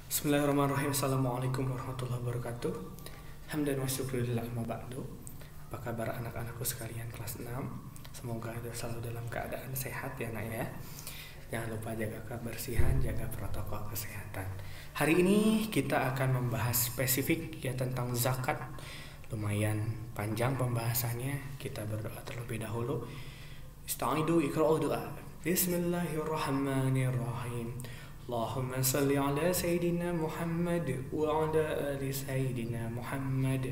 Bismillahirrahmanirrahim. Assalamualaikum warahmatullahi wabarakatuh. Hamdan wa syukurillah amma ba'du. Apa kabar anak-anakku sekalian kelas 6? Semoga selalu dalam keadaan sehat ya nak ya. Jangan lupa jaga kebersihan, jaga protokol kesehatan. Hari ini kita akan membahas spesifik ya tentang zakat. Lumayan panjang pembahasannya. Kita berdoa terlebih dahulu. Ista'idu iqra'u doa. Bismillahirrahmanirrahim. Allahumma salli ala Sayyidina Muhammad wa ala ali Sayyidina Muhammad.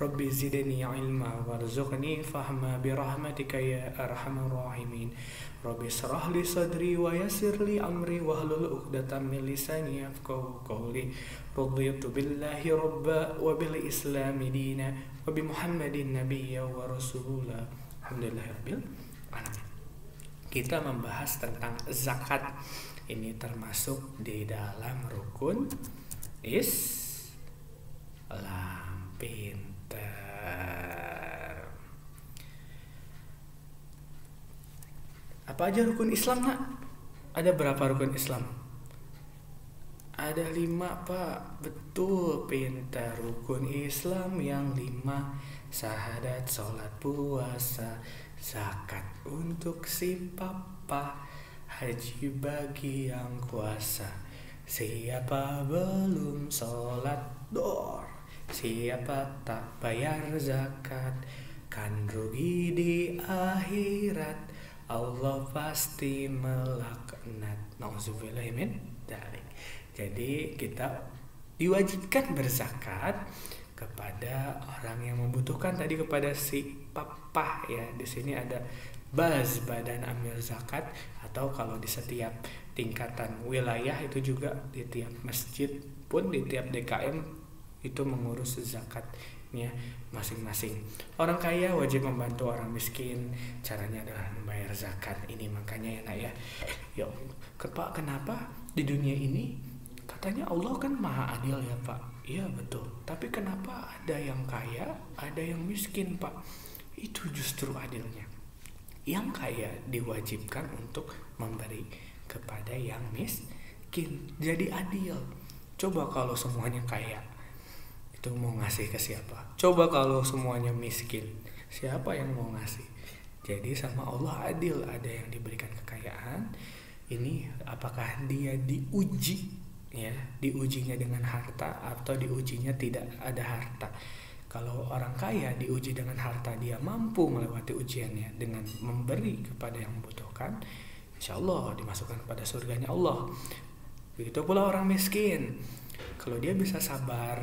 Rabbi zidni ilma warzuqni fahma birahmatika ya arhamar rahimin. Rabbi shrah li sadri wa yassir li amri wahlul 'uqdatam min lisani yafqahu qawli. Raditu billahi rabba wa bil islami dina wa bi Muhammadin nabiyya wa rasula. Alhamdulillahirabbil alamin. Kita membahas tentang zakat. Ini termasuk di dalam rukun Islam. Pinter. Apa aja rukun Islam nak? Ada berapa rukun Islam? Ada 5 pak. Betul, pintar. Rukun Islam yang 5: syahadat, sholat, puasa, zakat untuk si papa, haji bagi yang kuasa. Siapa belum sholat dor, siapa tak bayar zakat, kan rugi di akhirat, Allah pasti melaknat. Nauzubillah min dzalik. Jadi kita diwajibkan berzakat kepada orang yang membutuhkan, tadi kepada si papa ya. Di sini ada badan amil zakat, atau kalau di setiap tingkatan wilayah itu juga di tiap masjid pun, di tiap DKM itu mengurus zakatnya masing-masing. Orang kaya wajib membantu orang miskin, caranya adalah membayar zakat. Ini makanya ya nak ya. Ya Pak, kenapa di dunia ini katanya Allah kan maha adil ya Pak? Iya betul, tapi kenapa ada yang kaya, ada yang miskin Pak? Itu justru adilnya. Yang kaya diwajibkan untuk memberi kepada yang miskin. Jadi adil. Coba kalau semuanya kaya, itu mau ngasih ke siapa? Coba kalau semuanya miskin, siapa yang mau ngasih? Jadi sama Allah adil. Ada yang diberikan kekayaan. Ini apakah dia diuji ya? Diujinya dengan harta atau diujinya tidak ada harta? Kalau orang kaya diuji dengan harta, dia mampu melewati ujiannya dengan memberi kepada yang membutuhkan, insya Allah dimasukkan kepada surganya Allah. Begitu pula orang miskin, kalau dia bisa sabar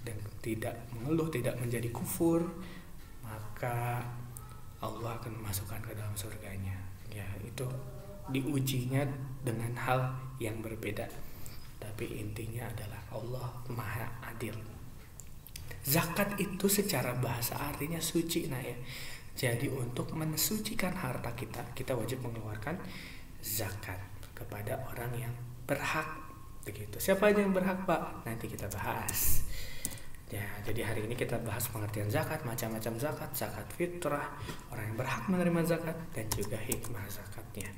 dan tidak mengeluh, tidak menjadi kufur, maka Allah akan memasukkan ke dalam surganya. Ya, itu diujinya dengan hal yang berbeda, tapi intinya adalah Allah Maha Adil. Zakat itu secara bahasa artinya suci nah ya. Jadi untuk mensucikan harta kita, kita wajib mengeluarkan zakat kepada orang yang berhak. Begitu. Siapa aja yang berhak Pak? Nanti kita bahas. Ya, jadi hari ini kita bahas pengertian zakat, macam-macam zakat, zakat fitrah, orang yang berhak menerima zakat, dan juga hikmah zakatnya.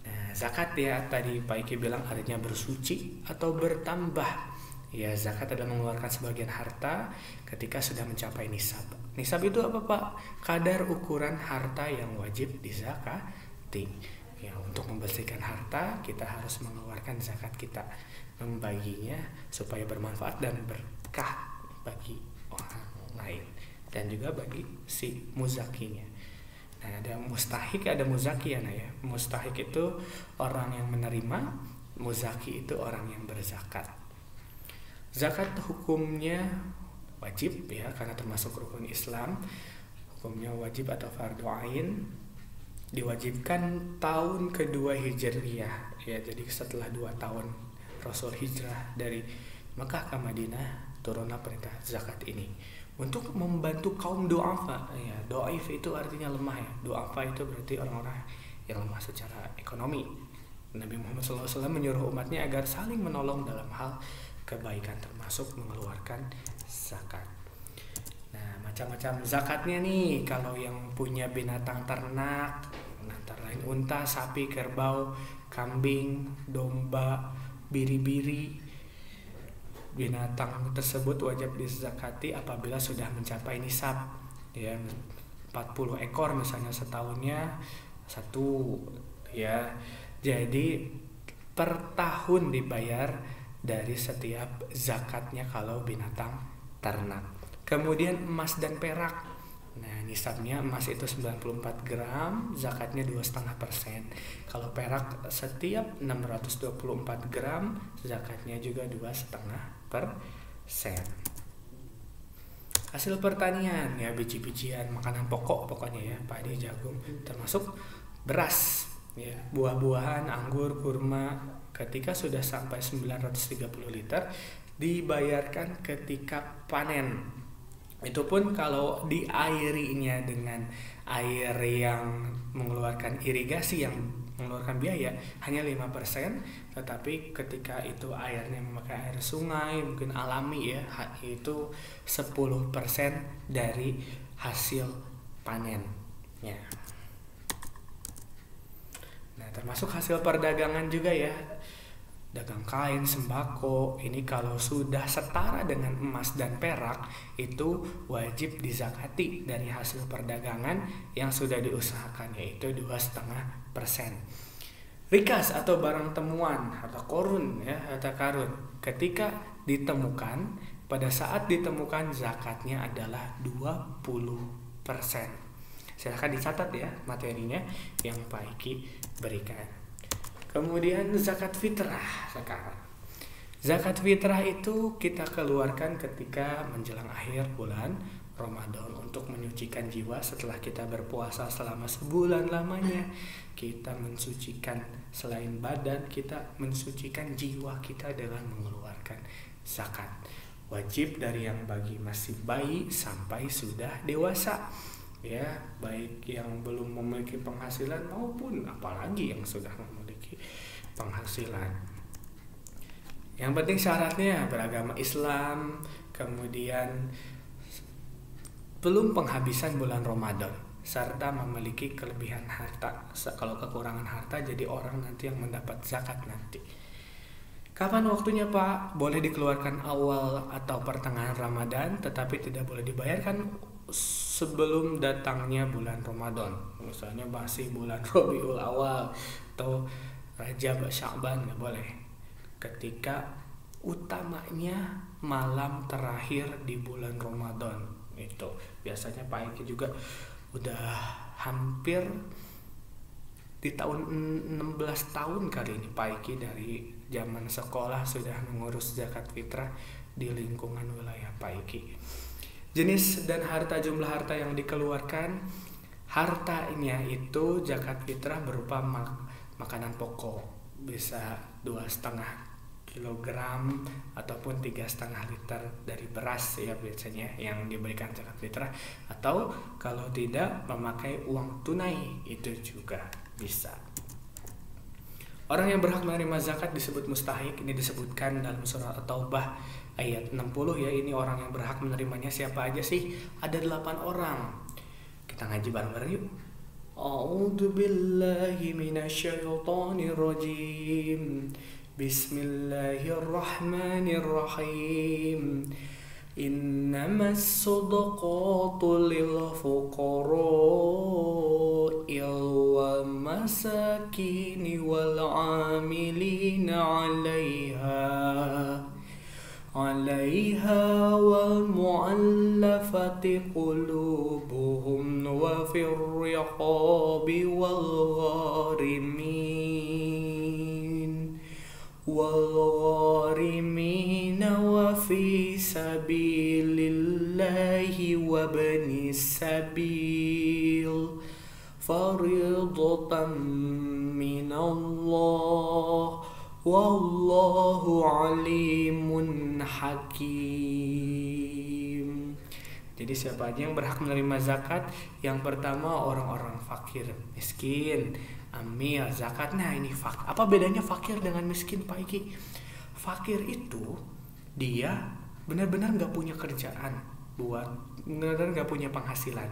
Nah, zakat ya tadi Pak Iki bilang artinya bersuci atau bertambah. Ya, zakat adalah mengeluarkan sebagian harta ketika sudah mencapai nisab. Nisab itu apa Pak? Kadar ukuran harta yang wajib dizakati. Ya, untuk membersihkan harta kita harus mengeluarkan zakat kita, membaginya supaya bermanfaat dan berkah bagi orang lain dan juga bagi si muzakinya. Nah, ada mustahik, ada muzaki ya nah ya. Mustahik itu orang yang menerima, muzaki itu orang yang berzakat. Zakat hukumnya wajib ya, karena termasuk rukun Islam. Hukumnya wajib atau fardhu ain. Diwajibkan tahun kedua Hijriyah ya, jadi setelah 2 tahun Rasul hijrah dari Mekah ke Madinah, turunlah perintah zakat ini untuk membantu kaum du'afa ya. Dhaif itu artinya lemah ya. Du'afa itu berarti orang-orang yang lemah secara ekonomi. Nabi Muhammad SAW menyuruh umatnya agar saling menolong dalam hal kebaikan, termasuk mengeluarkan zakat. Nah, macam-macam zakatnya nih. Kalau yang punya binatang ternak, antara lain unta, sapi, kerbau, kambing, domba, biri-biri, binatang tersebut wajib dizakati apabila sudah mencapai nisab, ya 40 ekor misalnya setahunnya satu, ya. Jadi per tahun dibayar dari setiap zakatnya kalau binatang ternak. Kemudian emas dan perak. Nah, nisabnya emas itu 94 gram, zakatnya 2,5%. Kalau perak setiap 624 gram, zakatnya juga 2,5%. Hasil pertanian, ya biji-bijian, makanan pokok pokoknya ya, padi, jagung, termasuk beras, ya, buah-buahan, anggur, kurma, ketika sudah sampai 930 liter dibayarkan ketika panen. Itu pun kalau diairinya dengan air yang mengeluarkan irigasi yang mengeluarkan biaya hanya 5%, tetapi ketika itu airnya memakai air sungai mungkin alami, ya, itu 10% dari hasil panennya. Nah, termasuk hasil perdagangan juga, ya, dagang kain, sembako, ini kalau sudah setara dengan emas dan perak itu wajib dizakati dari hasil perdagangan yang sudah diusahakan, yaitu 2,5%. Rikas atau barang temuan, harta korun, ya, harta karun, ketika ditemukan, pada saat ditemukan zakatnya adalah 20%. Silahkan dicatat ya materinya yang Pak Iki berikan. Kemudian zakat fitrah sekarang. Zakat fitrah itu kita keluarkan ketika menjelang akhir bulan Ramadan untuk menyucikan jiwa setelah kita berpuasa selama sebulan lamanya. Kita mensucikan selain badan, kita mensucikan jiwa kita dengan mengeluarkan zakat. Wajib dari yang bagi masih bayi sampai sudah dewasa. Ya, baik yang belum memiliki penghasilan maupun apalagi yang sudah memiliki penghasilan. Yang penting syaratnya beragama Islam, kemudian belum penghabisan bulan Ramadan, serta memiliki kelebihan harta. Kalau kekurangan harta jadi orang nanti yang mendapat zakat nanti. Kapan waktunya, Pak? Boleh dikeluarkan awal atau pertengahan Ramadan, tetapi tidak boleh dibayarkan sebelum datangnya bulan Ramadan. Misalnya masih bulan Rabiul Awal atau Rajab, Sya'ban, nggak boleh. Ketika utamanya malam terakhir di bulan Ramadan itu biasanya Pak Eki juga udah hampir di tahun 16 tahun kali ini Pak Eki dari zaman sekolah sudah mengurus zakat fitrah di lingkungan wilayah Pak Eki. Jenis dan harta, jumlah harta yang dikeluarkan, hartanya itu zakat fitrah berupa makanan pokok, bisa 2,5 kilogram ataupun 3,5 liter dari beras, ya, biasanya yang diberikan zakat fitrah, atau kalau tidak memakai uang tunai itu juga bisa. Orang yang berhak menerima zakat disebut mustahik. Ini disebutkan dalam surah At-Taubah ayat 60, ya. Ini orang yang berhak menerimanya siapa aja sih? Ada 8 orang. Kita ngaji bareng-bareng yuk. A'udzu billahi minasyaitonir rajim. Bismillahirrahmanirrahim. Innamas shadaqatu lil fuqara'i wal masakini wal 'amilina 'alaiha wal mu'allafati qulubuhum wa fir riqabi wal gharimin wa fi sabilillahi wa banis sabil faridatan minallah wallahu alimun hakim. Jadi siapa aja yang berhak menerima zakat? Yang pertama orang-orang fakir, miskin, amil zakat. Nah, ini apa bedanya fakir dengan miskin, Pak Iki? Fakir itu dia benar-benar nggak punya kerjaan, benar-benar nggak punya penghasilan,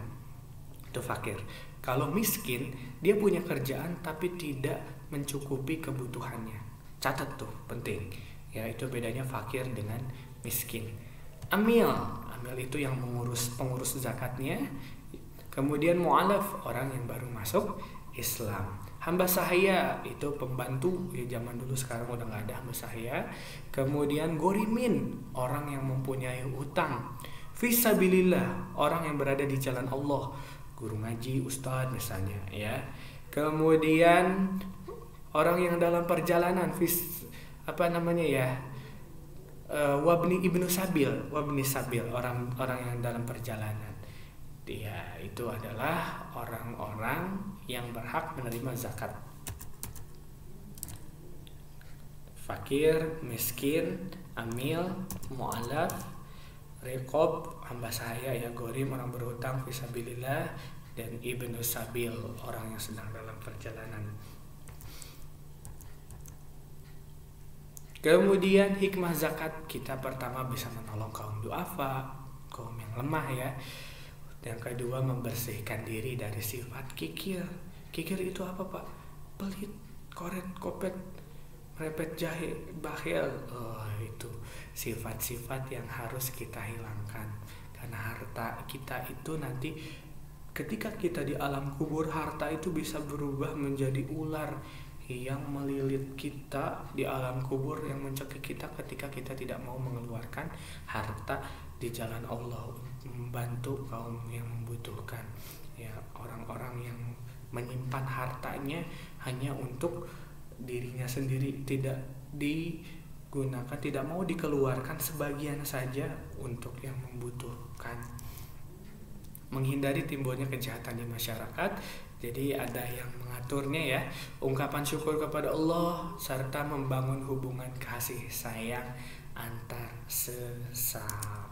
itu fakir. Kalau miskin dia punya kerjaan tapi tidak mencukupi kebutuhannya. Catat tuh, penting. Ya, itu bedanya fakir dengan miskin. Amil itu yang pengurus zakatnya. Kemudian mu'alaf, orang yang baru masuk Islam. Hamba sahaya itu pembantu, ya zaman dulu, sekarang udah nggak ada hamba sahaya. Kemudian gorimin, orang yang mempunyai utang. Fisabilillah, orang yang berada di jalan Allah, guru ngaji, ustadz misalnya, ya. Kemudian orang yang dalam perjalanan, wabni sabil, orang yang dalam perjalanan. Dia itu adalah orang-orang yang berhak menerima zakat. Fakir, miskin, amil, mu'alaf, riqab, hamba sahaya, ya, gorim, orang berhutang, fisabilillah, dan ibnu sabil, orang yang sedang dalam perjalanan. Kemudian hikmah zakat, kita pertama bisa menolong kaum duafa, kaum yang lemah, ya. Yang kedua, membersihkan diri dari sifat kikir. Kikir itu apa, Pak? Pelit, koret, kopet, merepet, jahe, bakhil. Itu sifat-sifat yang harus kita hilangkan. Karena harta kita itu nanti ketika kita di alam kubur, harta itu bisa berubah menjadi ular yang melilit kita di alam kubur, yang mencekik kita ketika kita tidak mau mengeluarkan harta di jalan Allah, membantu kaum yang membutuhkan, ya, orang-orang yang menyimpan hartanya hanya untuk dirinya sendiri, tidak digunakan, tidak mau dikeluarkan, sebagian saja untuk yang membutuhkan. Menghindari timbulnya kejahatan di masyarakat, jadi ada yang mengaturnya, ya. Ungkapan syukur kepada Allah serta membangun hubungan kasih sayang antar sesama.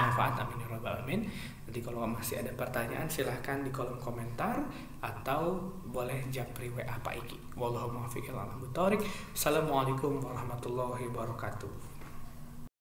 Manfaat, amin ya rabbal alamin. Jadi kalau masih ada pertanyaan silahkan di kolom komentar atau boleh japri WA Pak Iki. Wallahu muwaffiq ila aqwamit thoriq. Assalamualaikum warahmatullahi wabarakatuh.